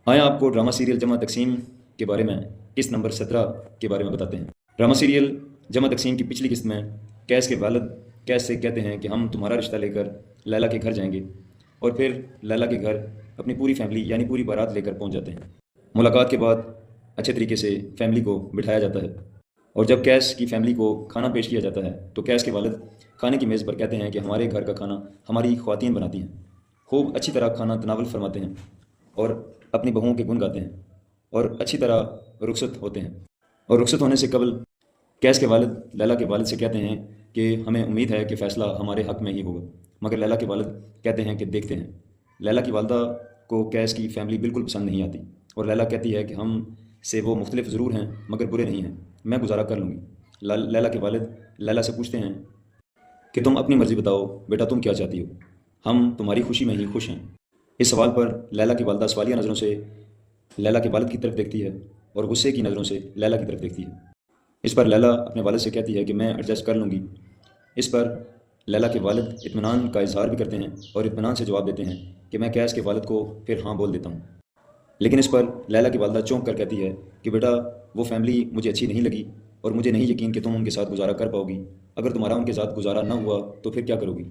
آئیں آپ کو ڈرامہ سیریل جمع تقسیم کے بارے میں قسط نمبر 17 کے بارے میں بتاتے ہیں۔ ڈرامہ سیریل جمع تقسیم کی پچھلی قسط میں کیس کے والد کیس سے کہتے ہیں کہ ہم تمہارا رشتہ لے کر لیلا کے گھر جائیں گے، اور پھر لیلا کے گھر اپنی پوری فیملی یعنی پوری بارات لے کر پہنچ جاتے ہیں۔ ملاقات کے بعد اچھے طریقے سے فیملی کو بٹھایا جاتا ہے، اور جب کیس کی فیملی کو کھانا پیش کیا جاتا ہے تو کیس کے والد کھانے کی میز پر کہتے ہیں کہ ہمارے گھر کا کھانا ہماری خواتین بناتی ہیں، خوب اچھی طرح کھانا تناول فرماتے ہیں اور اپنی بہوؤں کے گن گاتے ہیں اور اچھی طرح رخصت ہوتے ہیں۔ اور رخصت ہونے سے قبل کیس کے والد لیلا کے والد سے کہتے ہیں کہ ہمیں امید ہے کہ فیصلہ ہمارے حق میں ہی ہوگا، مگر لیلا کے والد کہتے ہیں کہ دیکھتے ہیں۔ لیلا کی والدہ کو کیس کی فیملی بالکل پسند نہیں آتی، اور لیلا کہتی ہے کہ ہم سے وہ مختلف ضرور ہیں مگر برے نہیں ہیں، میں گزارا کر لوں گی۔ لیلا کے والد لیلا سے پوچھتے ہیں کہ تم اپنی مرضی بتاؤ بیٹا، تم کیا چاہتی ہو، ہم تمہاری خوشی میں ہی خوش ہیں۔ اس سوال پر لیلا کی والدہ سوالیہ نظروں سے لیلا کے والد کی طرف دیکھتی ہے اور غصے کی نظروں سے لیلا کی طرف دیکھتی ہے۔ اس پر لیلا اپنے والد سے کہتی ہے کہ میں ایڈجسٹ کر لوں گی۔ اس پر لیلا کے والد اطمینان کا اظہار بھی کرتے ہیں اور اطمینان سے جواب دیتے ہیں کہ میں کیس کے والد کو پھر ہاں بول دیتا ہوں۔ لیکن اس پر لیلا کی والدہ چونک کر کہتی ہے کہ بیٹا، وہ فیملی مجھے اچھی نہیں لگی اور مجھے نہیں یقین کہ تم ان کے ساتھ گزارا کر پاؤ گی۔ اگر تمہارا ان کے ساتھ گزارا نہ ہوا تو پھر کیا کرو گی؟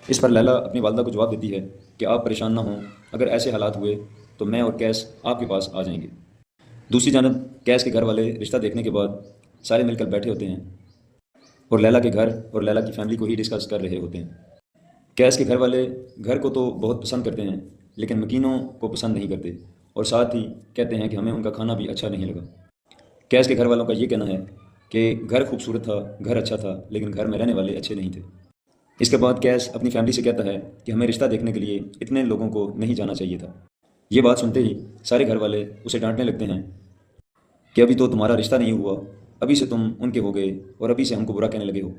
اس پر لیلا اپنی والدہ کو جواب دیتی ہے کہ آپ پریشان نہ ہوں، اگر ایسے حالات ہوئے تو میں اور کیس آپ کے پاس آ جائیں گے۔ دوسری جانب کیس کے گھر والے رشتہ دیکھنے کے بعد سارے مل کر بیٹھے ہوتے ہیں اور لیلا کے گھر اور لیلا کی فیملی کو ہی ڈسکس کر رہے ہوتے ہیں۔ کیس کے گھر والے گھر کو تو بہت پسند کرتے ہیں لیکن مکینوں کو پسند نہیں کرتے، اور ساتھ ہی کہتے ہیں کہ ہمیں ان کا کھانا بھی اچھا نہیں لگا۔ کیس کے گھر والوں کا یہ کہنا ہے کہ گھر خوبصورت تھا، گھر اچھا تھا، لیکن گھر میں رہنے والے اچھے نہیں تھے۔ اس کے بعد کیس اپنی فیملی سے کہتا ہے کہ ہمیں رشتہ دیکھنے کے لیے اتنے لوگوں کو نہیں جانا چاہیے تھا۔ یہ بات سنتے ہی سارے گھر والے اسے ڈانٹنے لگتے ہیں کہ ابھی تو تمہارا رشتہ نہیں ہوا، ابھی سے تم ان کے ہو گئے اور ابھی سے ہم کو برا کہنے لگے ہو۔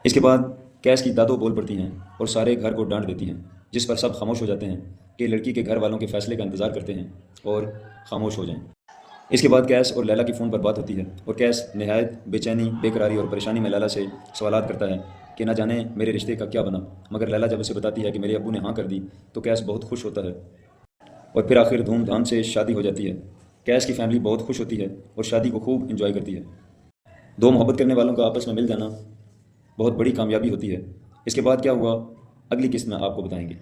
اس کے بعد کیس کی دادو بول پڑتی ہیں اور سارے گھر کو ڈانٹ دیتی ہیں، جس پر سب خاموش ہو جاتے ہیں کہ لڑکی کے گھر والوں کے فیصلے کا انتظار کرتے ہیں اور خاموش ہو جائیں۔ اس کے بعد کیس اور لیلا کی فون پر بات ہوتی ہے اور کیس نہایت بے چینی، بے قراری اور پریشانی میں لیلا سے سوالات کرتا ہے کہ نہ جانے میرے رشتے کا کیا بنا، مگر لیلا جب اسے بتاتی ہے کہ میرے ابو نے ہاں کر دی تو کیس بہت خوش ہوتا ہے، اور پھر آخر دھوم دھام سے شادی ہو جاتی ہے۔ کیس کی فیملی بہت خوش ہوتی ہے اور شادی کو خوب انجوائے کرتی ہے۔ دو محبت کرنے والوں کا آپس میں مل جانا بہت بڑی کامیابی ہوتی ہے۔ اس کے بعد کیا ہوا اگلی قسط میں آپ کو بتائیں گے۔